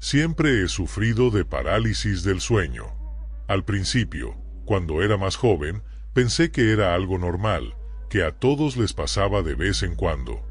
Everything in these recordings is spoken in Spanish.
Siempre he sufrido de parálisis del sueño. Al principio, cuando era más joven, pensé que era algo normal, que a todos les pasaba de vez en cuando.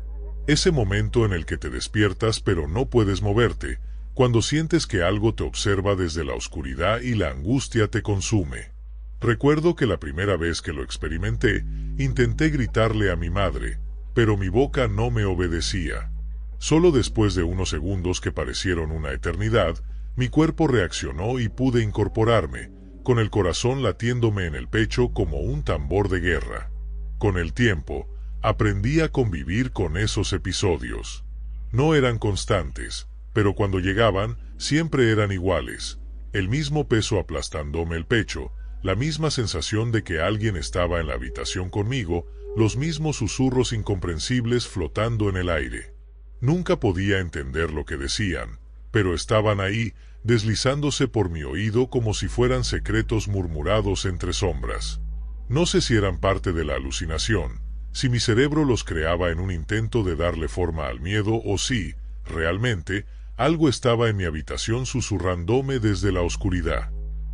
Ese momento en el que te despiertas pero no puedes moverte, cuando sientes que algo te observa desde la oscuridad y la angustia te consume. Recuerdo que la primera vez que lo experimenté, intenté gritarle a mi madre, pero mi boca no me obedecía. Solo después de unos segundos que parecieron una eternidad, mi cuerpo reaccionó y pude incorporarme, con el corazón latiéndome en el pecho como un tambor de guerra. Con el tiempo, aprendí a convivir con esos episodios. No eran constantes, pero cuando llegaban, siempre eran iguales. El mismo peso aplastándome el pecho, la misma sensación de que alguien estaba en la habitación conmigo, los mismos susurros incomprensibles flotando en el aire. Nunca podía entender lo que decían, pero estaban ahí, deslizándose por mi oído como si fueran secretos murmurados entre sombras. No sé si eran parte de la alucinación, si mi cerebro los creaba en un intento de darle forma al miedo o si, realmente, algo estaba en mi habitación susurrándome desde la oscuridad.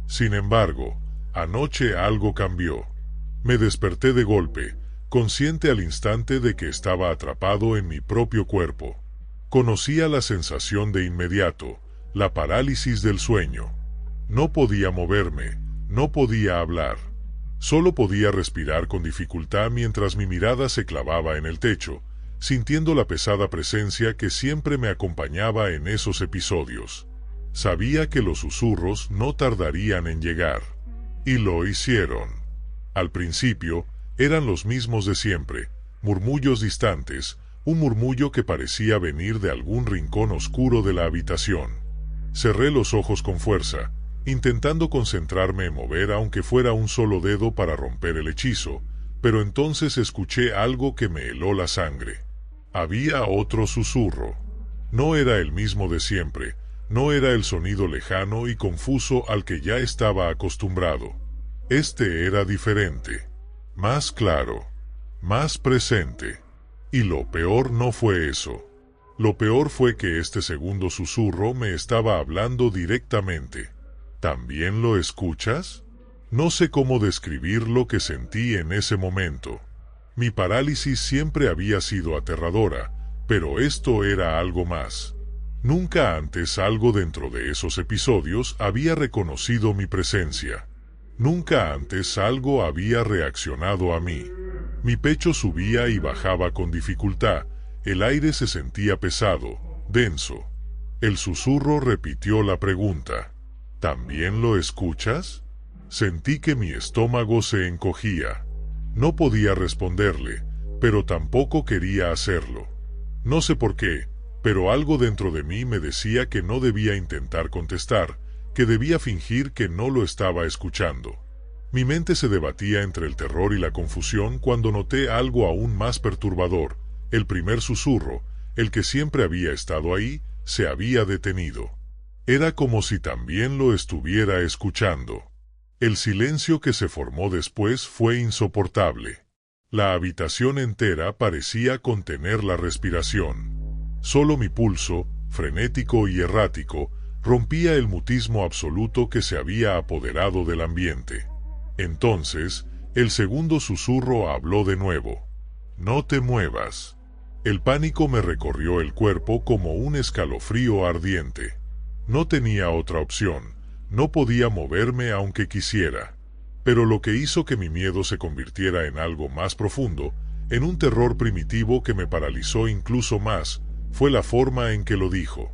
Sin embargo, anoche algo cambió. Me desperté de golpe, consciente al instante de que estaba atrapado en mi propio cuerpo. Conocía la sensación de inmediato, la parálisis del sueño. No podía moverme, no podía hablar. Solo podía respirar con dificultad mientras mi mirada se clavaba en el techo, sintiendo la pesada presencia que siempre me acompañaba en esos episodios. Sabía que los susurros no tardarían en llegar. Y lo hicieron. Al principio, eran los mismos de siempre, murmullos distantes, un murmullo que parecía venir de algún rincón oscuro de la habitación. Cerré los ojos con fuerza, intentando concentrarme en mover aunque fuera un solo dedo para romper el hechizo, pero entonces escuché algo que me heló la sangre. Había otro susurro. No era el mismo de siempre, no era el sonido lejano y confuso al que ya estaba acostumbrado. Este era diferente. Más claro, más presente. Y lo peor no fue eso. Lo peor fue que este segundo susurro me estaba hablando directamente. ¿También lo escuchas? No sé cómo describir lo que sentí en ese momento. Mi parálisis siempre había sido aterradora, pero esto era algo más. Nunca antes algo dentro de esos episodios había reconocido mi presencia. Nunca antes algo había reaccionado a mí. Mi pecho subía y bajaba con dificultad, el aire se sentía pesado, denso. El susurro repitió la pregunta. ¿También lo escuchas? Sentí que mi estómago se encogía. No podía responderle, pero tampoco quería hacerlo. No sé por qué, pero algo dentro de mí me decía que no debía intentar contestar, que debía fingir que no lo estaba escuchando. Mi mente se debatía entre el terror y la confusión cuando noté algo aún más perturbador. El primer susurro, el que siempre había estado ahí, se había detenido. Era como si también lo estuviera escuchando. El silencio que se formó después fue insoportable. La habitación entera parecía contener la respiración. Solo mi pulso, frenético y errático, rompía el mutismo absoluto que se había apoderado del ambiente. Entonces, el segundo susurro habló de nuevo. «No te muevas». El pánico me recorrió el cuerpo como un escalofrío ardiente. No tenía otra opción, no podía moverme aunque quisiera. Pero lo que hizo que mi miedo se convirtiera en algo más profundo, en un terror primitivo que me paralizó incluso más, fue la forma en que lo dijo.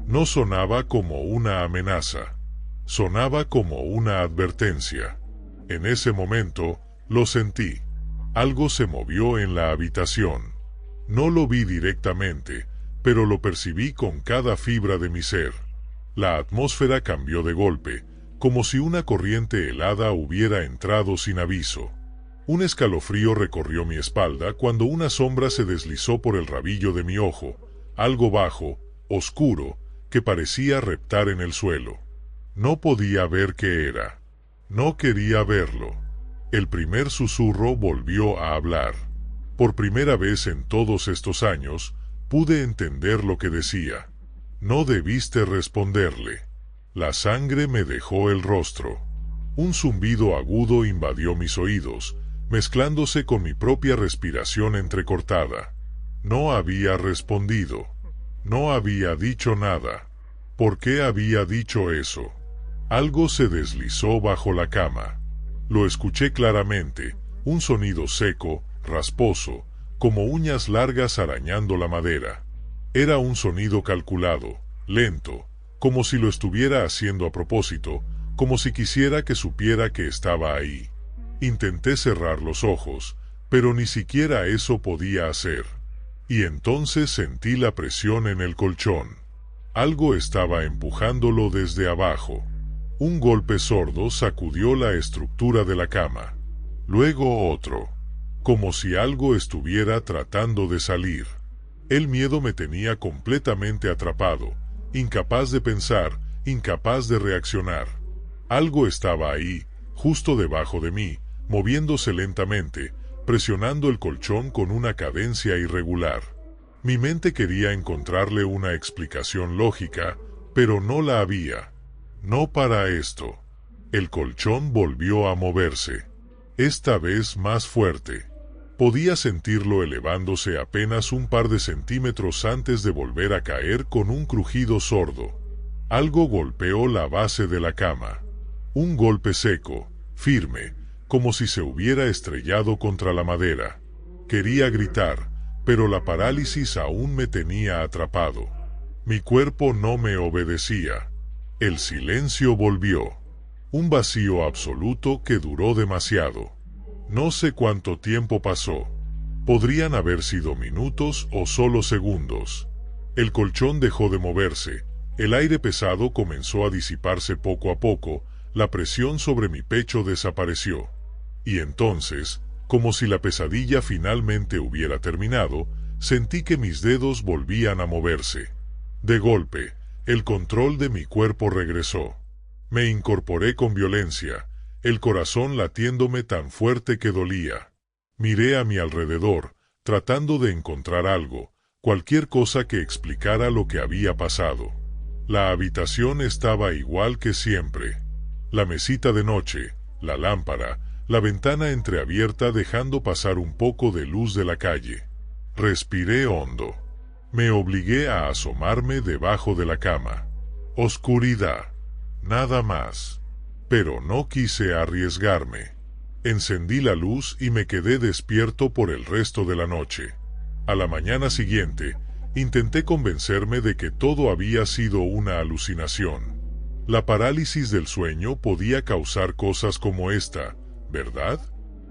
No sonaba como una amenaza, sonaba como una advertencia. En ese momento, lo sentí. Algo se movió en la habitación. No lo vi directamente, pero lo percibí con cada fibra de mi ser. La atmósfera cambió de golpe, como si una corriente helada hubiera entrado sin aviso. Un escalofrío recorrió mi espalda cuando una sombra se deslizó por el rabillo de mi ojo, algo bajo, oscuro, que parecía reptar en el suelo. No podía ver qué era. No quería verlo. El primer susurro volvió a hablar. Por primera vez en todos estos años, pude entender lo que decía. No debiste responderle. La sangre me dejó el rostro. Un zumbido agudo invadió mis oídos, mezclándose con mi propia respiración entrecortada. No había respondido. No había dicho nada. ¿Por qué había dicho eso? Algo se deslizó bajo la cama. Lo escuché claramente, un sonido seco, rasposo, como uñas largas arañando la madera. Era un sonido calculado, lento, como si lo estuviera haciendo a propósito, como si quisiera que supiera que estaba ahí. Intenté cerrar los ojos, pero ni siquiera eso podía hacer. Y entonces sentí la presión en el colchón. Algo estaba empujándolo desde abajo. Un golpe sordo sacudió la estructura de la cama. Luego otro, como si algo estuviera tratando de salir. El miedo me tenía completamente atrapado, incapaz de pensar, incapaz de reaccionar. Algo estaba ahí, justo debajo de mí, moviéndose lentamente, presionando el colchón con una cadencia irregular. Mi mente quería encontrarle una explicación lógica, pero no la había. No para esto. El colchón volvió a moverse. Esta vez más fuerte. Podía sentirlo elevándose apenas un par de centímetros antes de volver a caer con un crujido sordo. Algo golpeó la base de la cama. Un golpe seco, firme, como si se hubiera estrellado contra la madera. Quería gritar, pero la parálisis aún me tenía atrapado. Mi cuerpo no me obedecía. El silencio volvió. Un vacío absoluto que duró demasiado. No sé cuánto tiempo pasó. Podrían haber sido minutos o solo segundos. El colchón dejó de moverse, el aire pesado comenzó a disiparse poco a poco, la presión sobre mi pecho desapareció. Y entonces, como si la pesadilla finalmente hubiera terminado, sentí que mis dedos volvían a moverse. De golpe, el control de mi cuerpo regresó. Me incorporé con violencia, el corazón latiéndome tan fuerte que dolía. Miré a mi alrededor, tratando de encontrar algo, cualquier cosa que explicara lo que había pasado. La habitación estaba igual que siempre. La mesita de noche, la lámpara, la ventana entreabierta dejando pasar un poco de luz de la calle. Respiré hondo. Me obligué a asomarme debajo de la cama. Oscuridad. Nada más. Pero no quise arriesgarme. Encendí la luz y me quedé despierto por el resto de la noche. A la mañana siguiente, intenté convencerme de que todo había sido una alucinación. La parálisis del sueño podía causar cosas como esta, ¿verdad?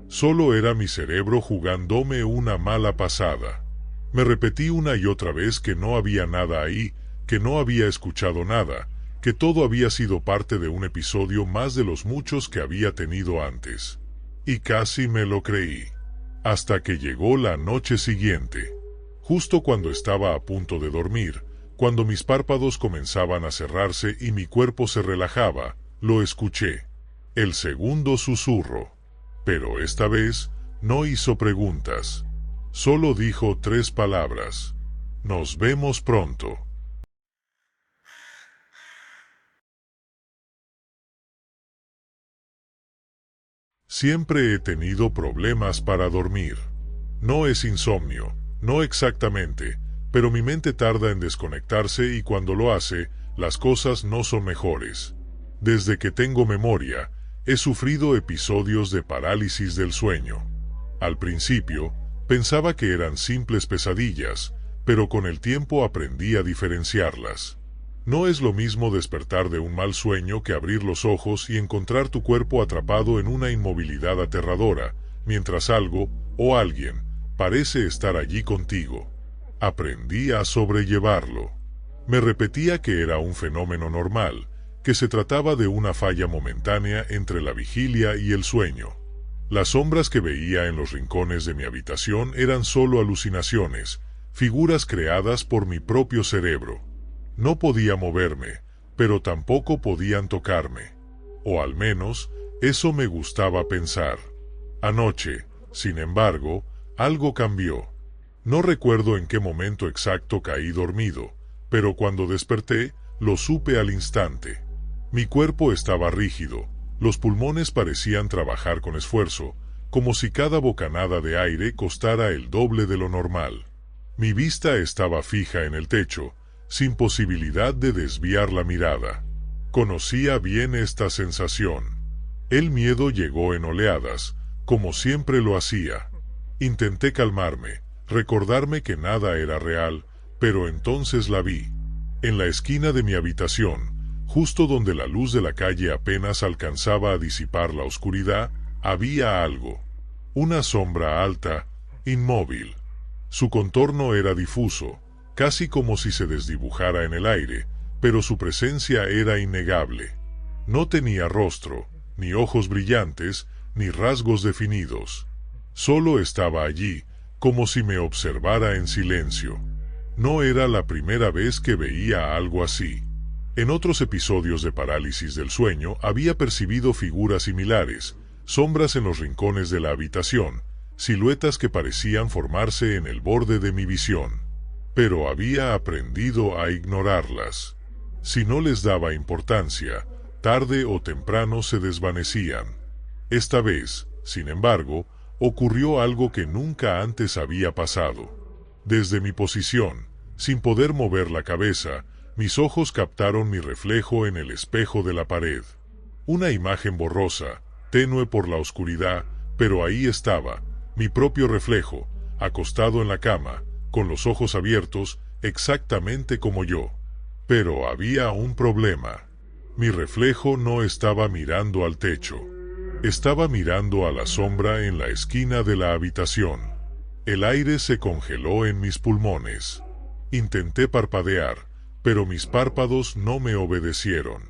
Solo era mi cerebro jugándome una mala pasada. Me repetí una y otra vez que no había nada ahí, que no había escuchado nada, que todo había sido parte de un episodio más de los muchos que había tenido antes. Y casi me lo creí. Hasta que llegó la noche siguiente. Justo cuando estaba a punto de dormir, cuando mis párpados comenzaban a cerrarse y mi cuerpo se relajaba, lo escuché. El segundo susurro. Pero esta vez, no hizo preguntas. Solo dijo 3 palabras. Nos vemos pronto. Siempre he tenido problemas para dormir. No es insomnio, no exactamente, pero mi mente tarda en desconectarse y cuando lo hace, las cosas no son mejores. Desde que tengo memoria, he sufrido episodios de parálisis del sueño. Al principio, pensaba que eran simples pesadillas, pero con el tiempo aprendí a diferenciarlas. No es lo mismo despertar de un mal sueño que abrir los ojos y encontrar tu cuerpo atrapado en una inmovilidad aterradora, mientras algo, o alguien, parece estar allí contigo. Aprendí a sobrellevarlo. Me repetía que era un fenómeno normal, que se trataba de una falla momentánea entre la vigilia y el sueño. Las sombras que veía en los rincones de mi habitación eran solo alucinaciones, figuras creadas por mi propio cerebro. No podía moverme, pero tampoco podían tocarme. O al menos, eso me gustaba pensar. Anoche, sin embargo, algo cambió. No recuerdo en qué momento exacto caí dormido, pero cuando desperté, lo supe al instante. Mi cuerpo estaba rígido, los pulmones parecían trabajar con esfuerzo, como si cada bocanada de aire costara el doble de lo normal. Mi vista estaba fija en el techo, sin posibilidad de desviar la mirada. Conocía bien esta sensación. El miedo llegó en oleadas, como siempre lo hacía. Intenté calmarme, recordarme que nada era real, pero entonces la vi. En la esquina de mi habitación, justo donde la luz de la calle apenas alcanzaba a disipar la oscuridad, había algo. Una sombra alta, inmóvil. Su contorno era difuso, casi como si se desdibujara en el aire, pero su presencia era innegable. No tenía rostro, ni ojos brillantes, ni rasgos definidos. Solo estaba allí, como si me observara en silencio. No era la primera vez que veía algo así. En otros episodios de parálisis del sueño había percibido figuras similares, sombras en los rincones de la habitación, siluetas que parecían formarse en el borde de mi visión. Pero había aprendido a ignorarlas. Si no les daba importancia, tarde o temprano se desvanecían. Esta vez, sin embargo, ocurrió algo que nunca antes había pasado. Desde mi posición, sin poder mover la cabeza, mis ojos captaron mi reflejo en el espejo de la pared. Una imagen borrosa, tenue por la oscuridad, pero ahí estaba, mi propio reflejo, acostado en la cama, con los ojos abiertos, exactamente como yo. Pero había un problema. Mi reflejo no estaba mirando al techo. Estaba mirando a la sombra en la esquina de la habitación. El aire se congeló en mis pulmones. Intenté parpadear, pero mis párpados no me obedecieron.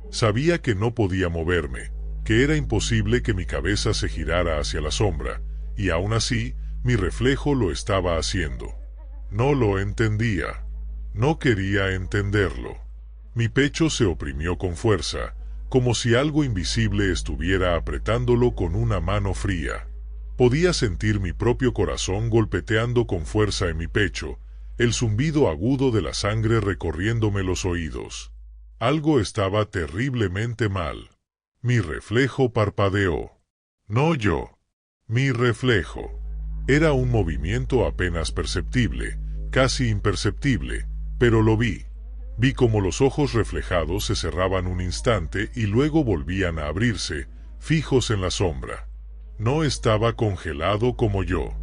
Sabía que no podía moverme, que era imposible que mi cabeza se girara hacia la sombra, y aún así, mi reflejo lo estaba haciendo. No lo entendía. No quería entenderlo. Mi pecho se oprimió con fuerza, como si algo invisible estuviera apretándolo con una mano fría. Podía sentir mi propio corazón golpeteando con fuerza en mi pecho, el zumbido agudo de la sangre recorriéndome los oídos. Algo estaba terriblemente mal. Mi reflejo parpadeó. No yo. Mi reflejo. Era un movimiento apenas perceptible, casi imperceptible, pero lo vi. Vi como los ojos reflejados se cerraban un instante y luego volvían a abrirse, fijos en la sombra. No estaba congelado como yo.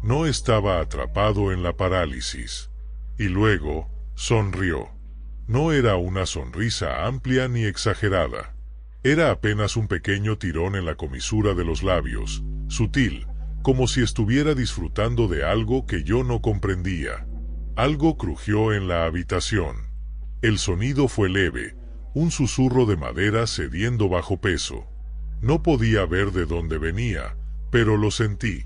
No estaba atrapado en la parálisis. Y luego, sonrió. No era una sonrisa amplia ni exagerada. Era apenas un pequeño tirón en la comisura de los labios, sutil, como si estuviera disfrutando de algo que yo no comprendía. Algo crujió en la habitación. El sonido fue leve, un susurro de madera cediendo bajo peso. No podía ver de dónde venía, pero lo sentí.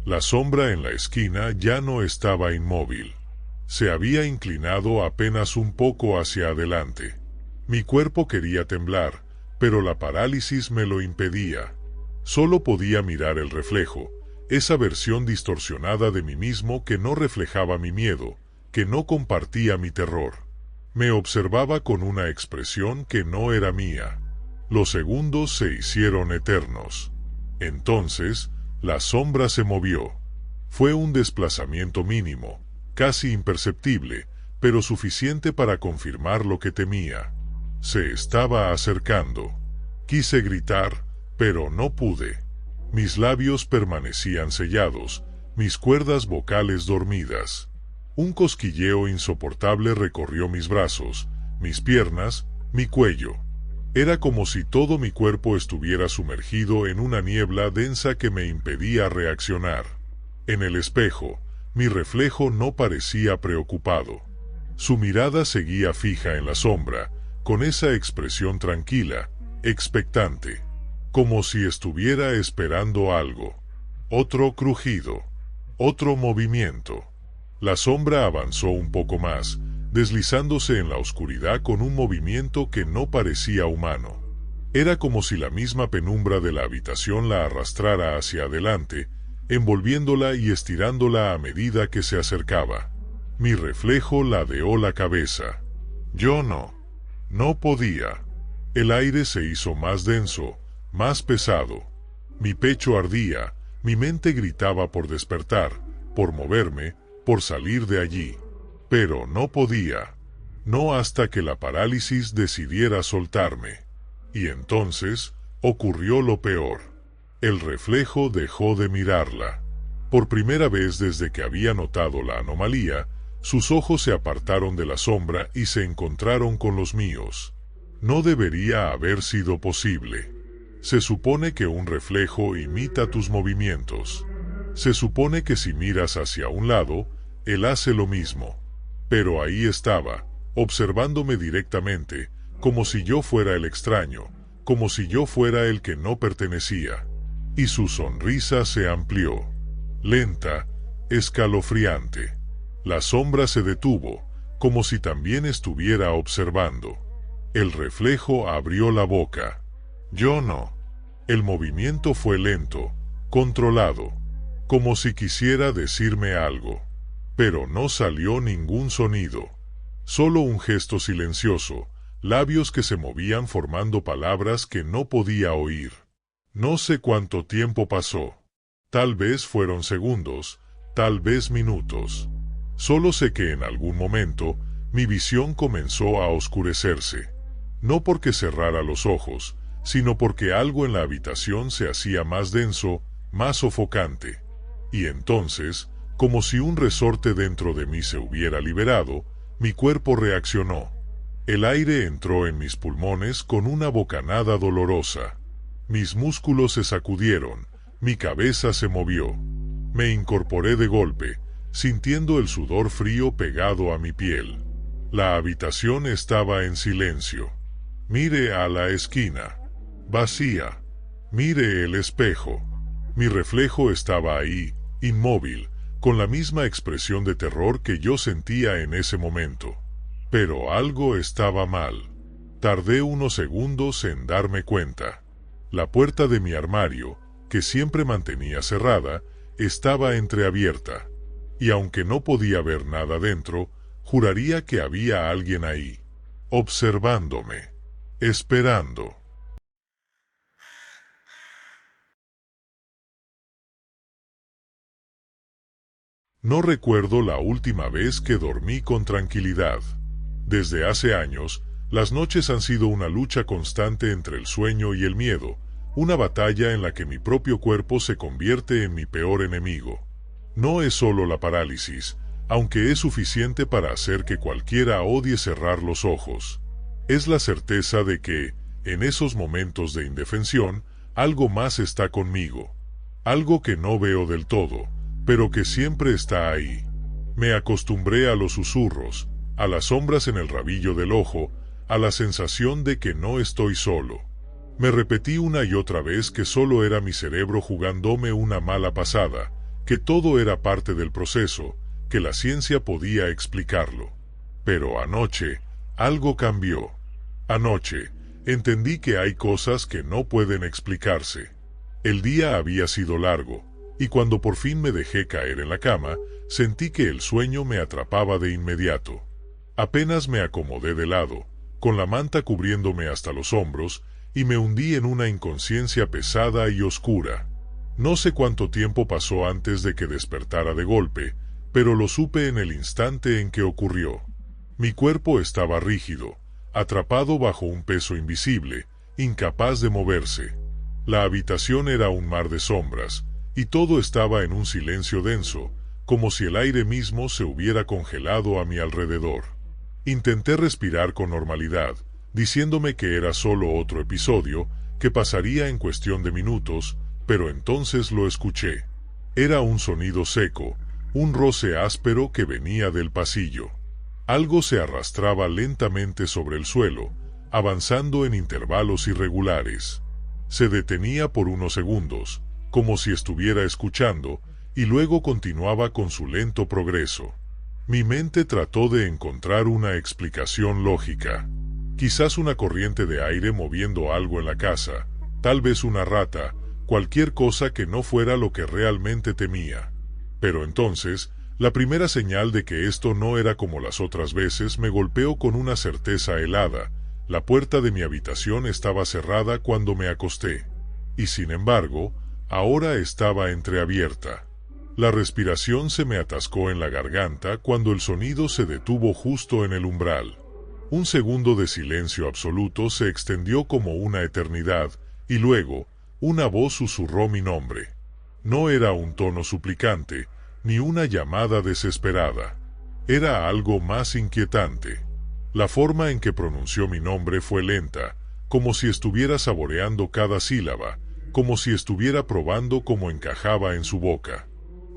La sombra en la esquina ya no estaba inmóvil. Se había inclinado apenas un poco hacia adelante. Mi cuerpo quería temblar, pero la parálisis me lo impedía. Solo podía mirar el reflejo, esa versión distorsionada de mí mismo que no reflejaba mi miedo, que no compartía mi terror. Me observaba con una expresión que no era mía. Los segundos se hicieron eternos. Entonces, la sombra se movió. Fue un desplazamiento mínimo, casi imperceptible, pero suficiente para confirmar lo que temía. Se estaba acercando. Quise gritar, pero no pude. Mis labios permanecían sellados, mis cuerdas vocales dormidas. Un cosquilleo insoportable recorrió mis brazos, mis piernas, mi cuello. Era como si todo mi cuerpo estuviera sumergido en una niebla densa que me impedía reaccionar. En el espejo, mi reflejo no parecía preocupado. Su mirada seguía fija en la sombra, con esa expresión tranquila, expectante, como si estuviera esperando algo. Otro crujido, otro movimiento. La sombra avanzó un poco más, deslizándose en la oscuridad con un movimiento que no parecía humano. Era como si la misma penumbra de la habitación la arrastrara hacia adelante, envolviéndola y estirándola a medida que se acercaba. Mi reflejo ladeó la cabeza. Yo no podía. El aire se hizo más denso, más pesado. Mi pecho ardía, mi mente gritaba por despertar, por moverme, por salir de allí. Pero no podía. No hasta que la parálisis decidiera soltarme. Y entonces ocurrió lo peor. El reflejo dejó de mirarla. Por primera vez desde que había notado la anomalía, sus ojos se apartaron de la sombra y se encontraron con los míos. No debería haber sido posible. Se supone que un reflejo imita tus movimientos. Se supone que si miras hacia un lado, él hace lo mismo. Pero ahí estaba, observándome directamente, como si yo fuera el extraño, como si yo fuera el que no pertenecía. Y su sonrisa se amplió. Lenta, escalofriante. La sombra se detuvo, como si también estuviera observando. El reflejo abrió la boca. Yo no. El movimiento fue lento, controlado, como si quisiera decirme algo. Pero no salió ningún sonido. Solo un gesto silencioso, labios que se movían formando palabras que no podía oír. No sé cuánto tiempo pasó. Tal vez fueron segundos, tal vez minutos. Solo sé que en algún momento mi visión comenzó a oscurecerse. No porque cerrara los ojos, sino porque algo en la habitación se hacía más denso, más sofocante. Y entonces, como si un resorte dentro de mí se hubiera liberado, mi cuerpo reaccionó. El aire entró en mis pulmones con una bocanada dolorosa. Mis músculos se sacudieron, mi cabeza se movió. Me incorporé de golpe, sintiendo el sudor frío pegado a mi piel. La habitación estaba en silencio. Mire a la esquina. Vacía. Mire el espejo. Mi reflejo estaba ahí, inmóvil, con la misma expresión de terror que yo sentía en ese momento. Pero algo estaba mal. Tardé unos segundos en darme cuenta. La puerta de mi armario, que siempre mantenía cerrada, estaba entreabierta. Y aunque no podía ver nada dentro, juraría que había alguien ahí, observándome, esperando. No recuerdo la última vez que dormí con tranquilidad. Desde hace años, las noches han sido una lucha constante entre el sueño y el miedo, una batalla en la que mi propio cuerpo se convierte en mi peor enemigo. No es solo la parálisis, aunque es suficiente para hacer que cualquiera odie cerrar los ojos. Es la certeza de que, en esos momentos de indefensión, algo más está conmigo. Algo que no veo del todo, pero que siempre está ahí. Me acostumbré a los susurros, a las sombras en el rabillo del ojo, a la sensación de que no estoy solo. Me repetí una y otra vez que solo era mi cerebro jugándome una mala pasada, que todo era parte del proceso, que la ciencia podía explicarlo. Pero anoche, algo cambió. Anoche, entendí que hay cosas que no pueden explicarse. El día había sido largo, y cuando por fin me dejé caer en la cama, sentí que el sueño me atrapaba de inmediato. Apenas me acomodé de lado, con la manta cubriéndome hasta los hombros, y me hundí en una inconsciencia pesada y oscura. No sé cuánto tiempo pasó antes de que despertara de golpe, pero lo supe en el instante en que ocurrió. Mi cuerpo estaba rígido, atrapado bajo un peso invisible, incapaz de moverse. La habitación era un mar de sombras, y todo estaba en un silencio denso, como si el aire mismo se hubiera congelado a mi alrededor. Intenté respirar con normalidad, diciéndome que era solo otro episodio, que pasaría en cuestión de minutos, pero entonces lo escuché. Era un sonido seco, un roce áspero que venía del pasillo. Algo se arrastraba lentamente sobre el suelo, avanzando en intervalos irregulares. Se detenía por unos segundos, como si estuviera escuchando, y luego continuaba con su lento progreso. Mi mente trató de encontrar una explicación lógica. Quizás una corriente de aire moviendo algo en la casa, tal vez una rata, cualquier cosa que no fuera lo que realmente temía. Pero entonces, La primera señal de que esto no era como las otras veces me golpeó con una certeza helada. La puerta de mi habitación estaba cerrada cuando me acosté. Y sin embargo, ahora estaba entreabierta. La respiración se me atascó en la garganta cuando el sonido se detuvo justo en el umbral. Un segundo de silencio absoluto se extendió como una eternidad, y luego, una voz susurró mi nombre. No era un tono suplicante, ni una llamada desesperada. Era algo más inquietante. La forma en que pronunció mi nombre fue lenta, como si estuviera saboreando cada sílaba, como si estuviera probando cómo encajaba en su boca.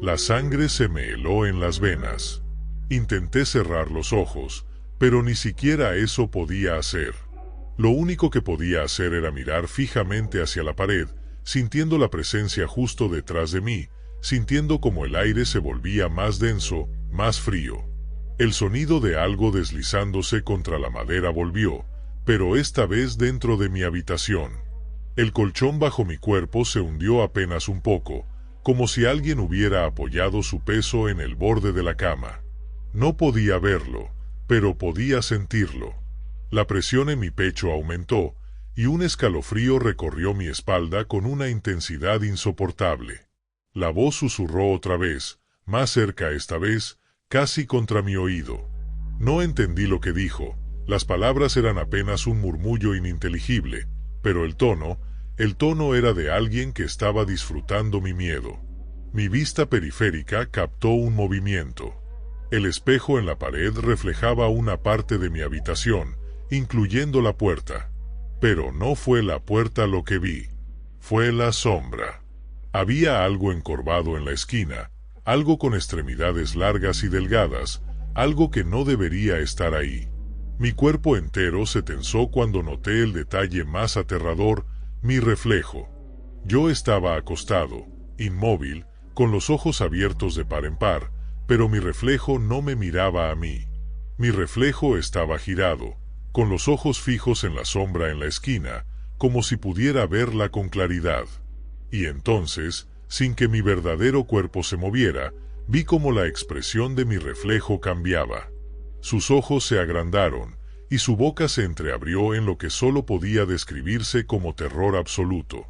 La sangre se me heló en las venas. Intenté cerrar los ojos, pero ni siquiera eso podía hacer. Lo único que podía hacer era mirar fijamente hacia la pared, sintiendo la presencia justo detrás de mí, sintiendo como el aire se volvía más denso, más frío. El sonido de algo deslizándose contra la madera volvió, pero esta vez dentro de mi habitación. El colchón bajo mi cuerpo se hundió apenas un poco, como si alguien hubiera apoyado su peso en el borde de la cama. No podía verlo, pero podía sentirlo. La presión en mi pecho aumentó, y un escalofrío recorrió mi espalda con una intensidad insoportable. La voz susurró otra vez, más cerca esta vez, casi contra mi oído. No entendí lo que dijo, las palabras eran apenas un murmullo ininteligible, pero el tono era de alguien que estaba disfrutando mi miedo. Mi vista periférica captó un movimiento. El espejo en la pared reflejaba una parte de mi habitación, incluyendo la puerta. Pero no fue la puerta lo que vi. Fue la sombra. Había algo encorvado en la esquina, algo con extremidades largas y delgadas, algo que no debería estar ahí. Mi cuerpo entero se tensó cuando noté el detalle más aterrador, mi reflejo. Yo estaba acostado, inmóvil, con los ojos abiertos de par en par, pero mi reflejo no me miraba a mí. Mi reflejo estaba girado, con los ojos fijos en la sombra en la esquina, como si pudiera verla con claridad. Y entonces, sin que mi verdadero cuerpo se moviera, vi como la expresión de mi reflejo cambiaba. Sus ojos se agrandaron, y su boca se entreabrió en lo que solo podía describirse como terror absoluto.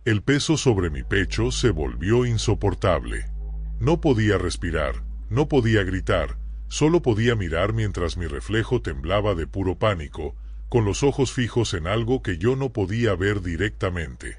El peso sobre mi pecho se volvió insoportable. No podía respirar, no podía gritar, solo podía mirar mientras mi reflejo temblaba de puro pánico, con los ojos fijos en algo que yo no podía ver directamente.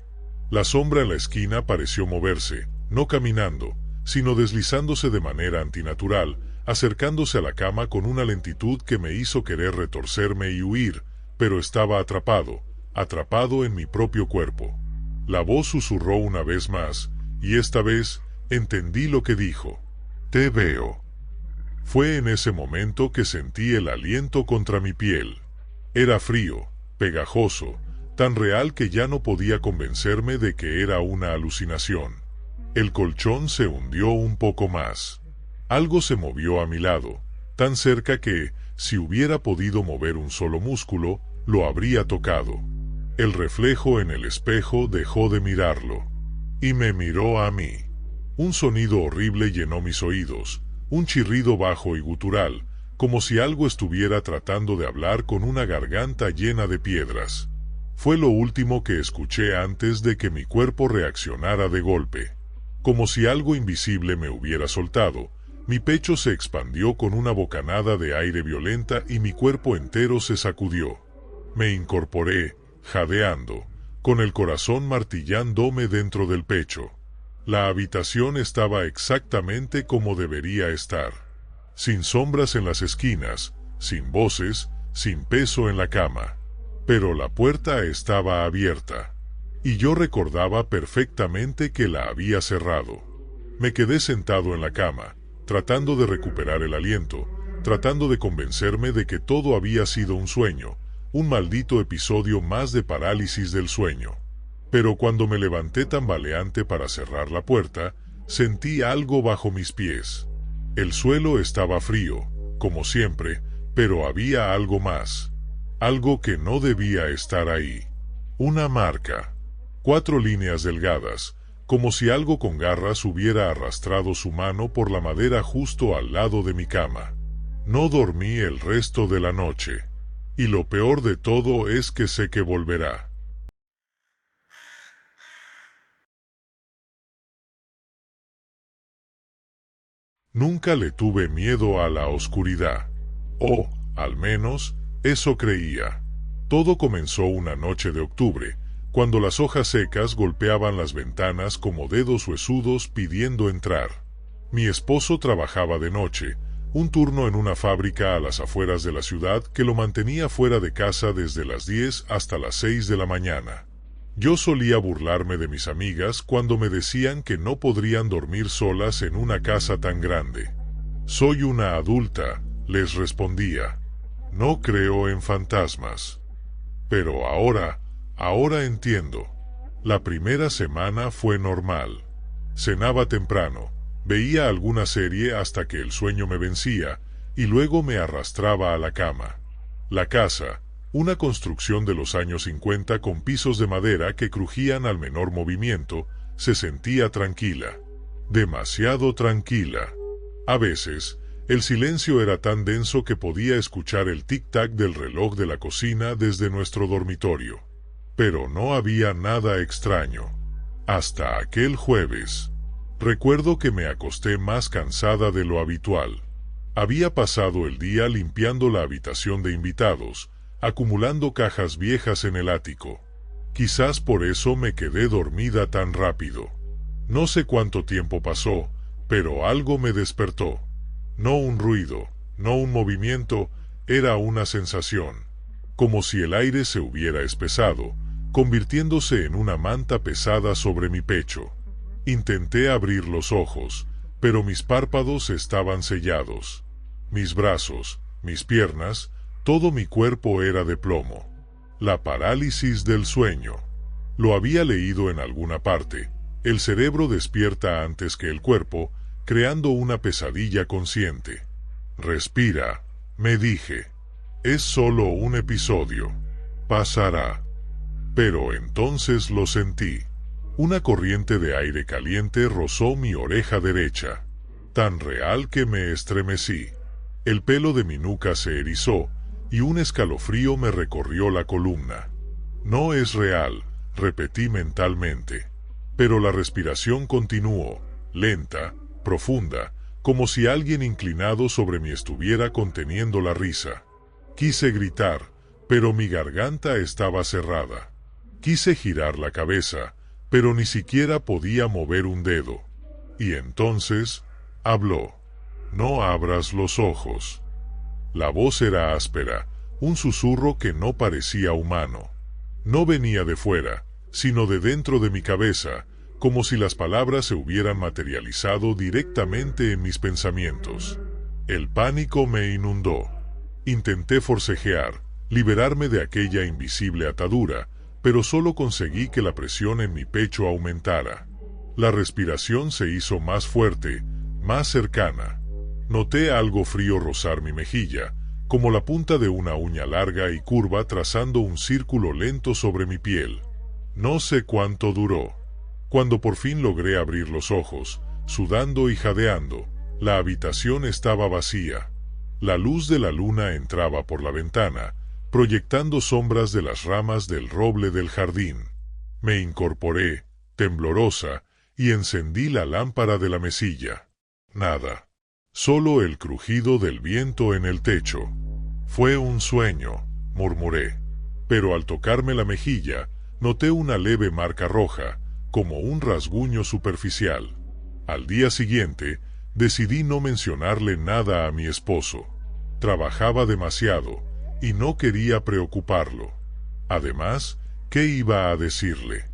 La sombra en la esquina pareció moverse, no caminando, sino deslizándose de manera antinatural, acercándose a la cama con una lentitud que me hizo querer retorcerme y huir, pero estaba atrapado en mi propio cuerpo. La voz susurró una vez más, y esta vez entendí lo que dijo. «Te veo». Fue en ese momento que sentí el aliento contra mi piel. Era frío, pegajoso, tan real que ya no podía convencerme de que era una alucinación. El colchón se hundió un poco más. Algo se movió a mi lado, tan cerca que, si hubiera podido mover un solo músculo, lo habría tocado. El reflejo en el espejo dejó de mirarlo, y me miró a mí. Un sonido horrible llenó mis oídos, un chirrido bajo y gutural, como si algo estuviera tratando de hablar con una garganta llena de piedras. Fue lo último que escuché antes de que mi cuerpo reaccionara de golpe. Como si algo invisible me hubiera soltado, mi pecho se expandió con una bocanada de aire violenta y mi cuerpo entero se sacudió. Me incorporé, jadeando, con el corazón martillándome dentro del pecho. La habitación estaba exactamente como debería estar. Sin sombras en las esquinas, sin voces, sin peso en la cama. Pero la puerta estaba abierta. Y yo recordaba perfectamente que la había cerrado. Me quedé sentado en la cama, tratando de recuperar el aliento, tratando de convencerme de que todo había sido un sueño, un maldito episodio más de parálisis del sueño. Pero cuando me levanté tambaleante para cerrar la puerta, sentí algo bajo mis pies. El suelo estaba frío, como siempre, pero había algo más. Algo que no debía estar ahí. Una marca. 4 líneas delgadas, como si algo con garras hubiera arrastrado su mano por la madera justo al lado de mi cama. No dormí el resto de la noche. Y lo peor de todo es que sé que volverá. Nunca le tuve miedo a la oscuridad. O, al menos, eso creía. Todo comenzó una noche de octubre, cuando las hojas secas golpeaban las ventanas como dedos huesudos pidiendo entrar. Mi esposo trabajaba de noche, un turno en una fábrica a las afueras de la ciudad que lo mantenía fuera de casa desde las 10 hasta las 6 de la mañana. Yo solía burlarme de mis amigas cuando me decían que no podrían dormir solas en una casa tan grande. Soy una adulta, les respondía. No creo en fantasmas. Pero ahora entiendo. La primera semana fue normal. Cenaba temprano, veía alguna serie hasta que el sueño me vencía, y luego me arrastraba a la cama. La casa, una construcción de los años 50 con pisos de madera que crujían al menor movimiento, se sentía tranquila. Demasiado tranquila. A veces, el silencio era tan denso que podía escuchar el tic-tac del reloj de la cocina desde nuestro dormitorio. Pero no había nada extraño. Hasta aquel jueves. Recuerdo que me acosté más cansada de lo habitual. Había pasado el día limpiando la habitación de invitados, acumulando cajas viejas en el ático. Quizás por eso me quedé dormida tan rápido. No sé cuánto tiempo pasó, pero algo me despertó. No un ruido, no un movimiento, era una sensación. Como si el aire se hubiera espesado, convirtiéndose en una manta pesada sobre mi pecho. Intenté abrir los ojos, pero mis párpados estaban sellados. Mis brazos, mis piernas, todo mi cuerpo era de plomo. La parálisis del sueño. Lo había leído en alguna parte. El cerebro despierta antes que el cuerpo, creando una pesadilla consciente. Respira, me dije. Es solo un episodio. Pasará. Pero entonces lo sentí. Una corriente de aire caliente rozó mi oreja derecha. Tan real que me estremecí. El pelo de mi nuca se erizó, y un escalofrío me recorrió la columna. No es real, repetí mentalmente. Pero la respiración continuó, lenta, profunda, como si alguien inclinado sobre mí estuviera conteniendo la risa. Quise gritar, pero mi garganta estaba cerrada. Quise girar la cabeza, pero ni siquiera podía mover un dedo. Y entonces, habló. No abras los ojos. La voz era áspera, un susurro que no parecía humano. No venía de fuera, sino de dentro de mi cabeza, como si las palabras se hubieran materializado directamente en mis pensamientos. El pánico me inundó. Intenté forcejear, liberarme de aquella invisible atadura, pero solo conseguí que la presión en mi pecho aumentara. La respiración se hizo más fuerte, más cercana. Noté algo frío rozar mi mejilla, como la punta de una uña larga y curva trazando un círculo lento sobre mi piel. No sé cuánto duró. Cuando por fin logré abrir los ojos, sudando y jadeando, la habitación estaba vacía. La luz de la luna entraba por la ventana, proyectando sombras de las ramas del roble del jardín. Me incorporé, temblorosa, y encendí la lámpara de la mesilla. Nada. Solo el crujido del viento en el techo. Fue un sueño, murmuré. Pero al tocarme la mejilla, noté una leve marca roja, como un rasguño superficial. Al día siguiente, decidí no mencionarle nada a mi esposo. Trabajaba demasiado, y no quería preocuparlo. Además, ¿qué iba a decirle?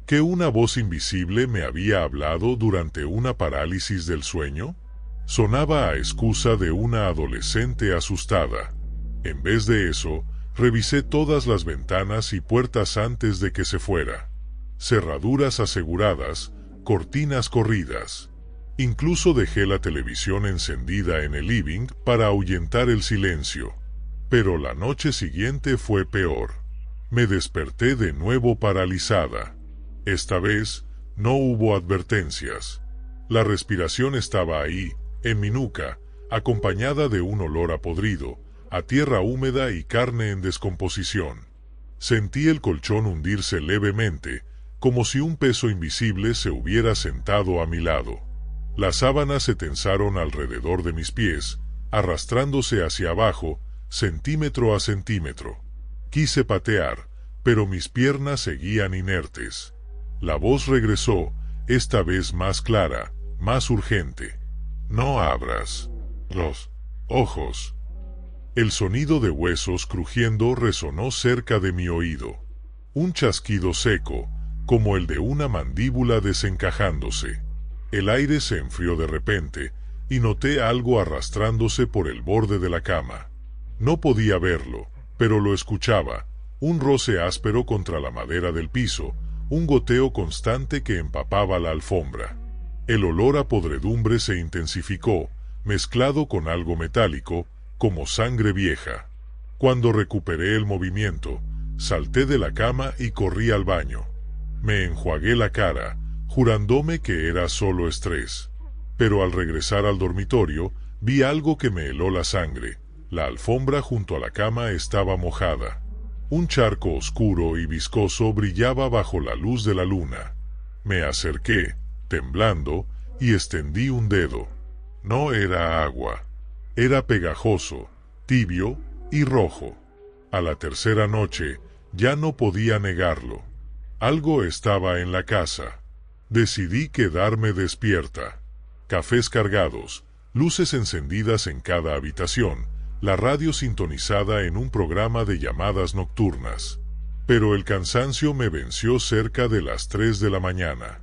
¿Que una voz invisible me había hablado durante una parálisis del sueño? Sonaba a excusa de una adolescente asustada. En vez de eso, revisé todas las ventanas y puertas antes de que se fuera. Cerraduras aseguradas, cortinas corridas. Incluso dejé la televisión encendida en el living para ahuyentar el silencio. Pero la noche siguiente fue peor. Me desperté de nuevo paralizada. Esta vez, No hubo advertencias. La respiración estaba ahí, en mi nuca, acompañada de un olor a podrido, a tierra húmeda y carne en descomposición. Sentí el colchón hundirse levemente, como si un peso invisible se hubiera sentado a mi lado. Las sábanas se tensaron alrededor de mis pies, arrastrándose hacia abajo, centímetro a centímetro. Quise patear, pero mis piernas seguían inertes. La voz regresó, esta vez más clara, más urgente. No abras los ojos. El sonido de huesos crujiendo resonó cerca de mi oído. Un chasquido seco, como el de una mandíbula desencajándose. El aire se enfrió de repente, y noté algo arrastrándose por el borde de la cama. No podía verlo, pero lo escuchaba, un roce áspero contra la madera del piso, un goteo constante que empapaba la alfombra. El olor a podredumbre se intensificó, mezclado con algo metálico, como sangre vieja. Cuando recuperé el movimiento, salté de la cama y corrí al baño. Me enjuagué la cara, jurándome que era solo estrés. Pero al regresar al dormitorio, vi algo que me heló la sangre. La alfombra junto a la cama estaba mojada. Un charco oscuro y viscoso brillaba bajo la luz de la luna. Me acerqué, temblando, y extendí un dedo. No era agua. Era pegajoso, tibio y rojo. A la tercera noche, ya no podía negarlo. Algo estaba en la casa. Decidí quedarme despierta. Cafés cargados, luces encendidas en cada habitación, la radio sintonizada en un programa de llamadas nocturnas. Pero el cansancio me venció cerca de las 3 de la mañana.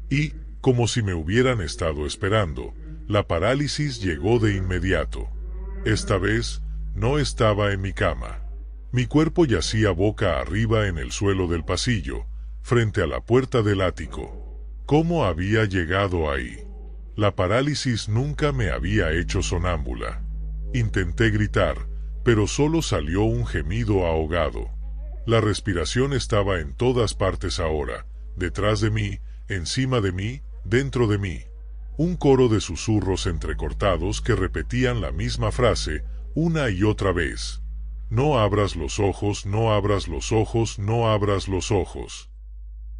Y, como si me hubieran estado esperando, la parálisis llegó de inmediato. Esta vez, no estaba en mi cama. Mi cuerpo yacía boca arriba en el suelo del pasillo, frente a la puerta del ático. ¿Cómo había llegado ahí? La parálisis nunca me había hecho sonámbula. Intenté gritar, pero solo salió un gemido ahogado. La respiración estaba en todas partes ahora, detrás de mí, encima de mí, dentro de mí. Un coro de susurros entrecortados que repetían la misma frase una y otra vez. No abras los ojos, no abras los ojos, no abras los ojos.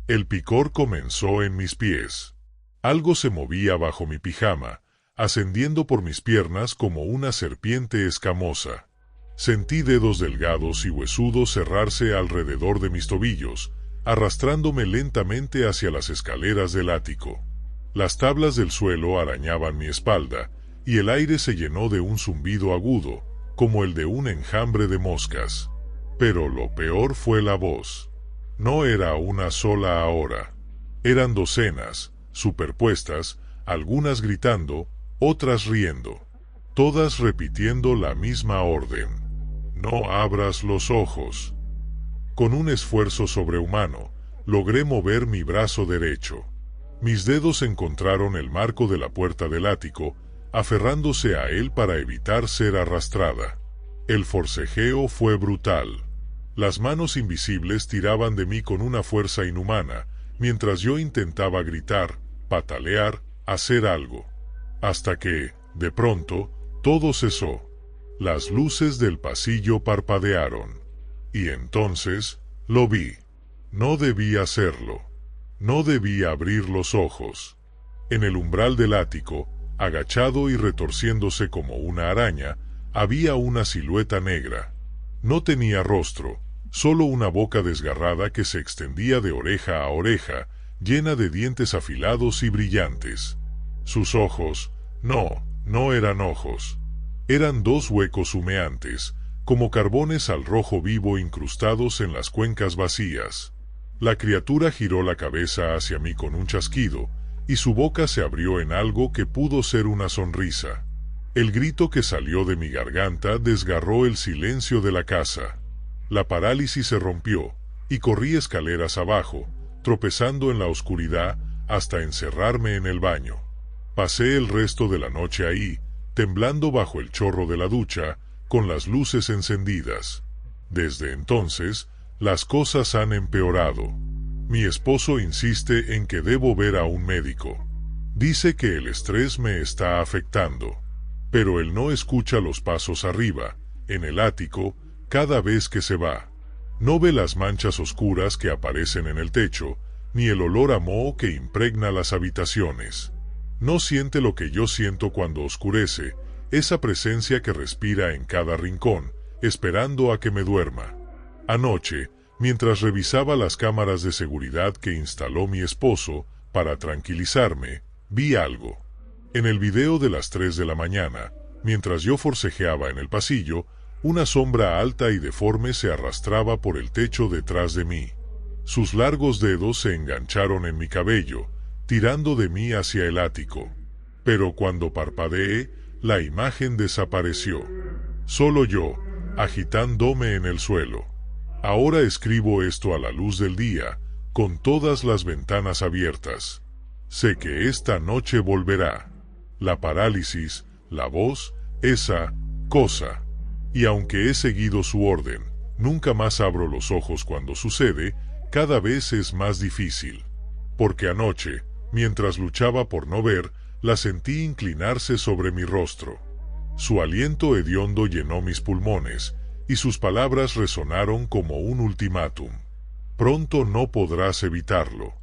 El picor comenzó en mis pies. Algo se movía bajo mi pijama, ascendiendo por mis piernas como una serpiente escamosa. Sentí dedos delgados y huesudos cerrarse alrededor de mis tobillos, arrastrándome lentamente hacia las escaleras del ático. Las tablas del suelo arañaban mi espalda, y el aire se llenó de un zumbido agudo, como el de un enjambre de moscas. Pero lo peor fue la voz. No era una sola ahora. Eran docenas, superpuestas, algunas gritando, otras riendo. Todas repitiendo la misma orden. No abras los ojos. Con un esfuerzo sobrehumano, logré mover mi brazo derecho. Mis dedos encontraron el marco de la puerta del ático, aferrándose a él para evitar ser arrastrada. El forcejeo fue brutal. Las manos invisibles tiraban de mí con una fuerza inhumana, mientras yo intentaba gritar, patalear, hacer algo. Hasta que, de pronto, todo cesó. Las luces del pasillo parpadearon. Y entonces, lo vi. No debía hacerlo. No debía abrir los ojos. En el umbral del ático, agachado y retorciéndose como una araña, había una silueta negra. No tenía rostro, solo una boca desgarrada que se extendía de oreja a oreja, llena de dientes afilados y brillantes. Sus ojos, no eran ojos. Eran dos huecos humeantes, como carbones al rojo vivo incrustados en las cuencas vacías. La criatura giró la cabeza hacia mí con un chasquido, y su boca se abrió en algo que pudo ser una sonrisa. El grito que salió de mi garganta desgarró el silencio de la casa. La parálisis se rompió, y corrí escaleras abajo, tropezando en la oscuridad hasta encerrarme en el baño. Pasé el resto de la noche ahí, temblando bajo el chorro de la ducha, con las luces encendidas. Desde entonces, las cosas han empeorado. Mi esposo insiste en que debo ver a un médico. Dice que el estrés me está afectando. Pero él no escucha los pasos arriba, en el ático, cada vez que se va. No ve las manchas oscuras que aparecen en el techo, ni el olor a moho que impregna las habitaciones. No siente lo que yo siento cuando oscurece, esa presencia que respira en cada rincón, esperando a que me duerma. Anoche, mientras revisaba las cámaras de seguridad que instaló mi esposo, para tranquilizarme, vi algo. En el video de las 3 de la mañana, mientras yo forcejeaba en el pasillo, una sombra alta y deforme se arrastraba por el techo detrás de mí. Sus largos dedos se engancharon en mi cabello, tirando de mí hacia el ático. Pero cuando parpadeé, la imagen desapareció. Solo yo, agitándome en el suelo. Ahora escribo esto a la luz del día, con todas las ventanas abiertas. Sé que esta noche volverá. La parálisis, la voz, esa cosa. Y aunque he seguido su orden, nunca más abro los ojos cuando sucede, cada vez es más difícil. Porque anoche, mientras luchaba por no ver, la sentí inclinarse sobre mi rostro. Su aliento hediondo llenó mis pulmones, y sus palabras resonaron como un ultimátum. Pronto no podrás evitarlo.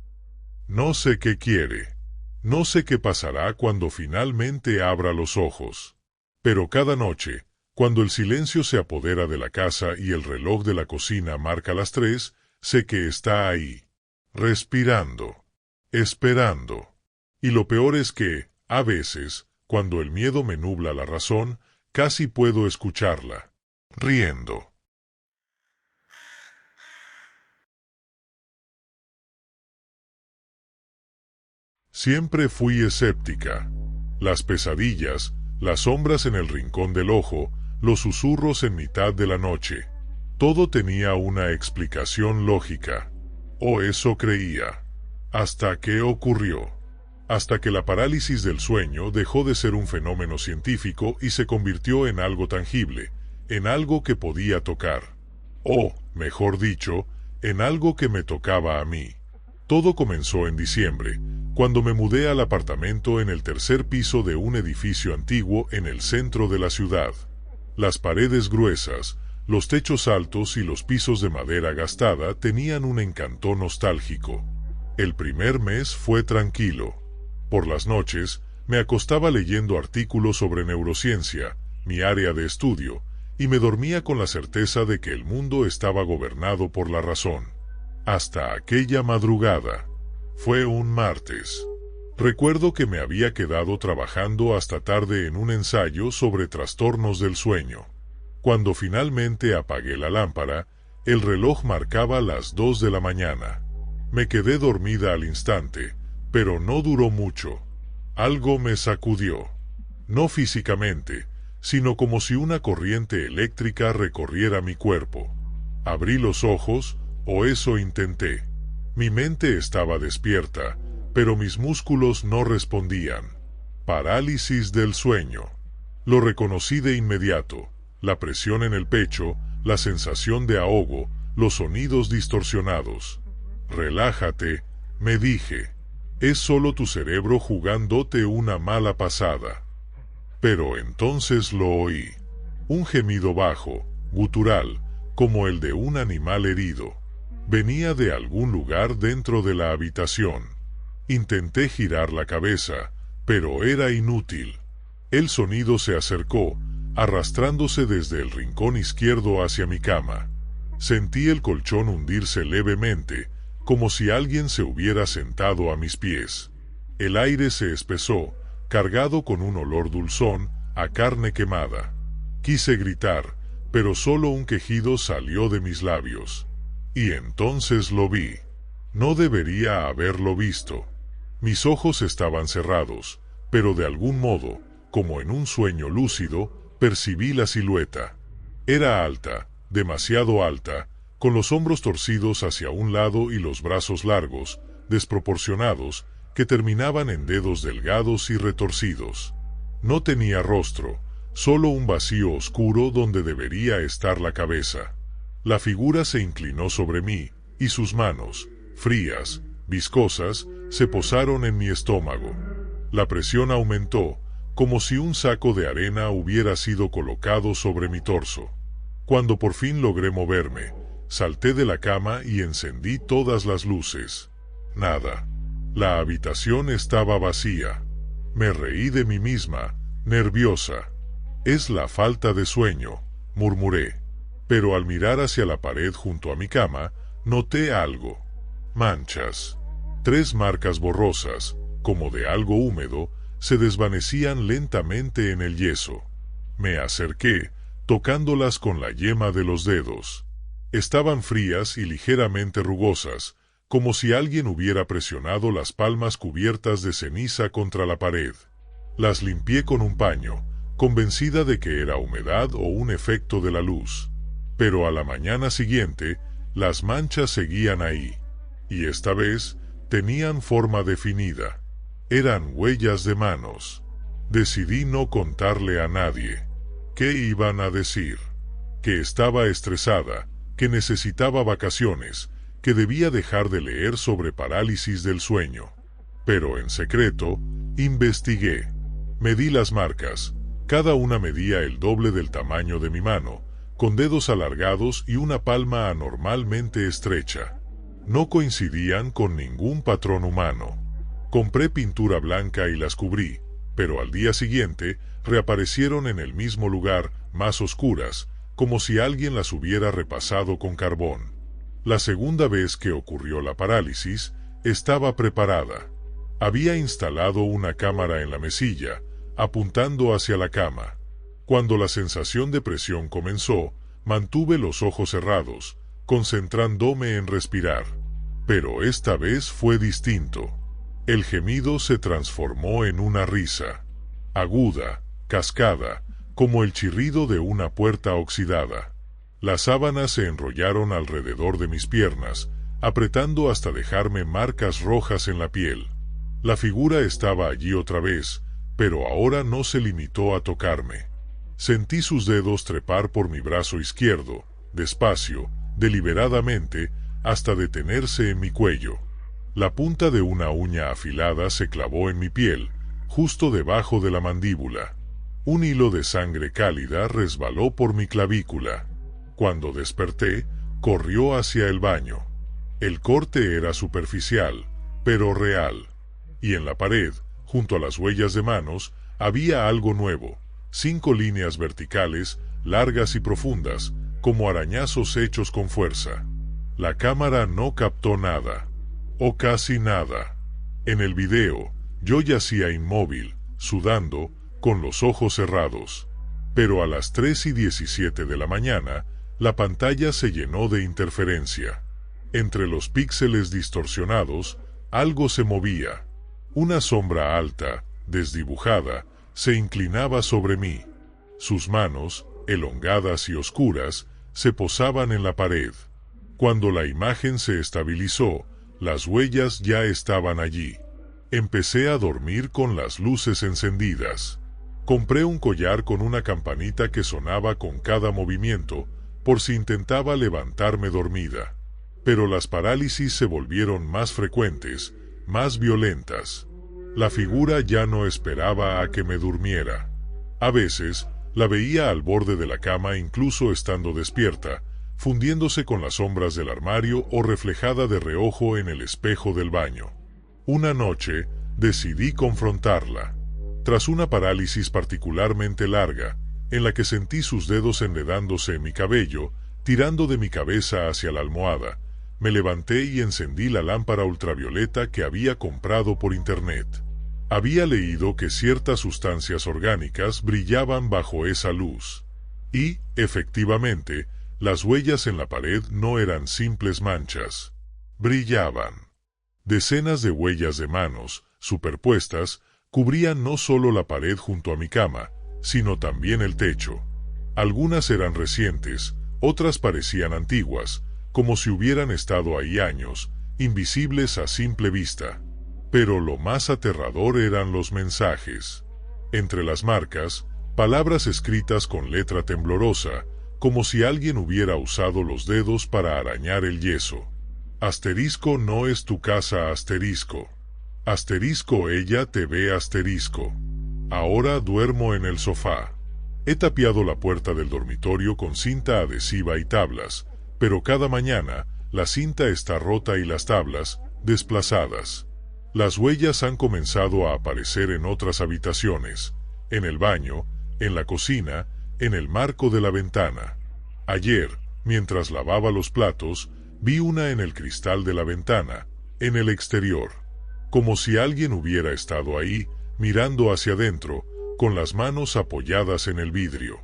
No sé qué quiere. No sé qué pasará cuando finalmente abra los ojos. Pero cada noche, cuando el silencio se apodera de la casa y el reloj de la cocina marca las 3, sé que está ahí, respirando, esperando. Y lo peor es que, a veces, cuando el miedo me nubla la razón, casi puedo escucharla, riendo. Siempre fui escéptica. Las pesadillas, las sombras en el rincón del ojo, los susurros en mitad de la noche. Todo tenía una explicación lógica. O eso creía. Hasta que ocurrió. Hasta que la parálisis del sueño dejó de ser un fenómeno científico y se convirtió en algo tangible, en algo que podía tocar. O, mejor dicho, en algo que me tocaba a mí. Todo comenzó en diciembre, cuando me mudé al apartamento en el tercer piso de un edificio antiguo en el centro de la ciudad. Las paredes gruesas, los techos altos y los pisos de madera gastada tenían un encanto nostálgico. El primer mes fue tranquilo. Por las noches, me acostaba leyendo artículos sobre neurociencia, mi área de estudio, y me dormía con la certeza de que el mundo estaba gobernado por la razón. Hasta aquella madrugada. Fue un martes. Recuerdo que me había quedado trabajando hasta tarde en un ensayo sobre trastornos del sueño. Cuando finalmente apagué la lámpara, el reloj marcaba las 2 de la mañana. Me quedé dormida al instante, pero no duró mucho. Algo me sacudió. No físicamente, sino como si una corriente eléctrica recorriera mi cuerpo. Abrí los ojos, o eso intenté. Mi mente estaba despierta, pero mis músculos no respondían. Parálisis del sueño. Lo reconocí de inmediato. La presión en el pecho, la sensación de ahogo, los sonidos distorsionados. Relájate, me dije. Es solo tu cerebro jugándote una mala pasada. Pero entonces lo oí. Un gemido bajo, gutural, como el de un animal herido. Venía de algún lugar dentro de la habitación. Intenté girar la cabeza, pero era inútil. El sonido se acercó, arrastrándose desde el rincón izquierdo hacia mi cama. Sentí el colchón hundirse levemente, como si alguien se hubiera sentado a mis pies. El aire se espesó, cargado con un olor dulzón, a carne quemada. Quise gritar, pero solo un quejido salió de mis labios. Y entonces lo vi. No debería haberlo visto. Mis ojos estaban cerrados, pero de algún modo, como en un sueño lúcido, percibí la silueta. Era alta, demasiado alta, con los hombros torcidos hacia un lado y los brazos largos, desproporcionados, que terminaban en dedos delgados y retorcidos. No tenía rostro, solo un vacío oscuro donde debería estar la cabeza. La figura se inclinó sobre mí, y sus manos, frías, viscosas, se posaron en mi estómago. La presión aumentó, como si un saco de arena hubiera sido colocado sobre mi torso. Cuando por fin logré moverme, salté de la cama y encendí todas las luces. Nada. La habitación estaba vacía. Me reí de mí misma, nerviosa. «Es la falta de sueño», murmuré. Pero al mirar hacia la pared junto a mi cama, noté algo. Manchas. 3 marcas borrosas, como de algo húmedo, se desvanecían lentamente en el yeso. Me acerqué, tocándolas con la yema de los dedos. Estaban frías y ligeramente rugosas, como si alguien hubiera presionado las palmas cubiertas de ceniza contra la pared. Las limpié con un paño, convencida de que era humedad o un efecto de la luz. Pero a la mañana siguiente, las manchas seguían ahí. Y esta vez, tenían forma definida. Eran huellas de manos. Decidí no contarle a nadie. ¿Qué iban a decir? Que estaba estresada, que necesitaba vacaciones, que debía dejar de leer sobre parálisis del sueño. Pero en secreto, investigué. Medí las marcas. Cada una medía el doble del tamaño de mi mano, con dedos alargados y una palma anormalmente estrecha. No coincidían con ningún patrón humano. Compré pintura blanca y las cubrí, pero al día siguiente reaparecieron en el mismo lugar, más oscuras, como si alguien las hubiera repasado con carbón. La segunda vez que ocurrió la parálisis, estaba preparada. Había instalado una cámara en la mesilla, apuntando hacia la cama. Cuando la sensación de presión comenzó, mantuve los ojos cerrados, concentrándome en respirar. Pero esta vez fue distinto. El gemido se transformó en una risa. Aguda, cascada, como el chirrido de una puerta oxidada. Las sábanas se enrollaron alrededor de mis piernas, apretando hasta dejarme marcas rojas en la piel. La figura estaba allí otra vez, pero ahora no se limitó a tocarme. Sentí sus dedos trepar por mi brazo izquierdo, despacio, deliberadamente, hasta detenerse en mi cuello. La punta de una uña afilada se clavó en mi piel, justo debajo de la mandíbula. Un hilo de sangre cálida resbaló por mi clavícula. Cuando desperté, corrió hacia el baño. El corte era superficial, pero real. Y en la pared, junto a las huellas de manos, había algo nuevo. 5 líneas verticales, largas y profundas, como arañazos hechos con fuerza. La cámara no captó nada. O casi nada. En el video, yo yacía inmóvil, sudando, con los ojos cerrados. Pero a las 3:17 de la mañana, la pantalla se llenó de interferencia. Entre los píxeles distorsionados, algo se movía. Una sombra alta, desdibujada, se inclinaba sobre mí. Sus manos, elongadas y oscuras, se posaban en la pared. Cuando la imagen se estabilizó, las huellas ya estaban allí. Empecé a dormir con las luces encendidas. Compré un collar con una campanita que sonaba con cada movimiento, por si intentaba levantarme dormida. Pero las parálisis se volvieron más frecuentes, más violentas. La figura ya no esperaba a que me durmiera. A veces, la veía al borde de la cama incluso estando despierta, fundiéndose con las sombras del armario o reflejada de reojo en el espejo del baño. Una noche, decidí confrontarla. Tras una parálisis particularmente larga, en la que sentí sus dedos enredándose en mi cabello, tirando de mi cabeza hacia la almohada, me levanté y encendí la lámpara ultravioleta que había comprado por internet. Había leído que ciertas sustancias orgánicas brillaban bajo esa luz. Y, efectivamente, las huellas en la pared no eran simples manchas. Brillaban. Decenas de huellas de manos, superpuestas, cubrían no solo la pared junto a mi cama, sino también el techo. Algunas eran recientes, otras parecían antiguas, como si hubieran estado ahí años, invisibles a simple vista. Pero lo más aterrador eran los mensajes. Entre las marcas, palabras escritas con letra temblorosa, como si alguien hubiera usado los dedos para arañar el yeso. Asterisco no es tu casa asterisco. Asterisco ella te ve asterisco. Ahora duermo en el sofá. He tapiado la puerta del dormitorio con cinta adhesiva y tablas, pero cada mañana la cinta está rota y las tablas desplazadas. Las huellas han comenzado a aparecer en otras habitaciones, en el baño, en la cocina, en el marco de la ventana. Ayer, mientras lavaba los platos, vi una en el cristal de la ventana, en el exterior, como si alguien hubiera estado ahí, mirando hacia adentro, con las manos apoyadas en el vidrio.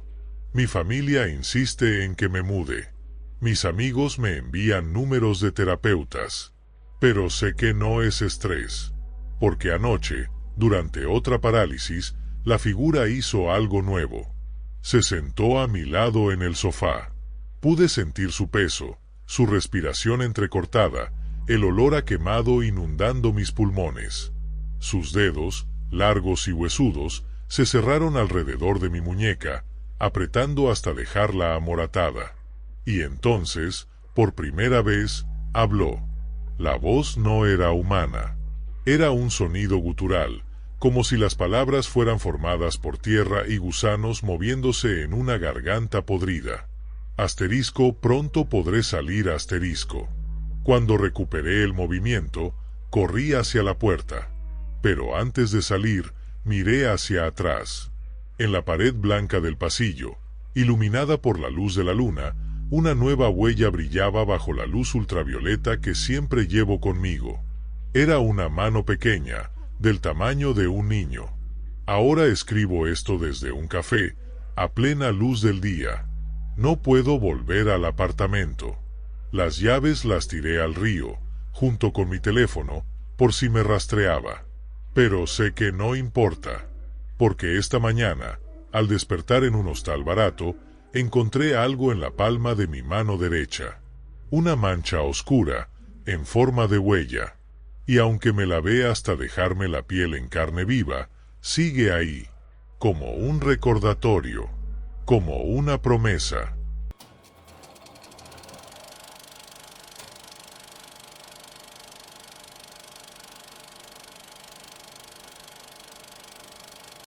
Mi familia insiste en que me mude. Mis amigos me envían números de terapeutas. Pero sé que no es estrés, porque anoche, durante otra parálisis, la figura hizo algo nuevo. Se sentó a mi lado en el sofá. Pude sentir su peso, su respiración entrecortada, el olor a quemado inundando mis pulmones. Sus dedos, largos y huesudos, se cerraron alrededor de mi muñeca, apretando hasta dejarla amoratada. Y entonces, por primera vez, habló. La voz no era humana. Era un sonido gutural, como si las palabras fueran formadas por tierra y gusanos moviéndose en una garganta podrida. Asterisco, pronto podré salir asterisco. Cuando recuperé el movimiento, corrí hacia la puerta. Pero antes de salir, miré hacia atrás. En la pared blanca del pasillo, iluminada por la luz de la luna, una nueva huella brillaba bajo la luz ultravioleta que siempre llevo conmigo. Era una mano pequeña, del tamaño de un niño. Ahora escribo esto desde un café, a plena luz del día. No puedo volver al apartamento. Las llaves las tiré al río, junto con mi teléfono, por si me rastreaba. Pero sé que no importa, porque esta mañana, al despertar en un hostal barato, encontré algo en la palma de mi mano derecha. Una mancha oscura, en forma de huella. Y aunque me lavé hasta dejarme la piel en carne viva, sigue ahí, como un recordatorio, como una promesa.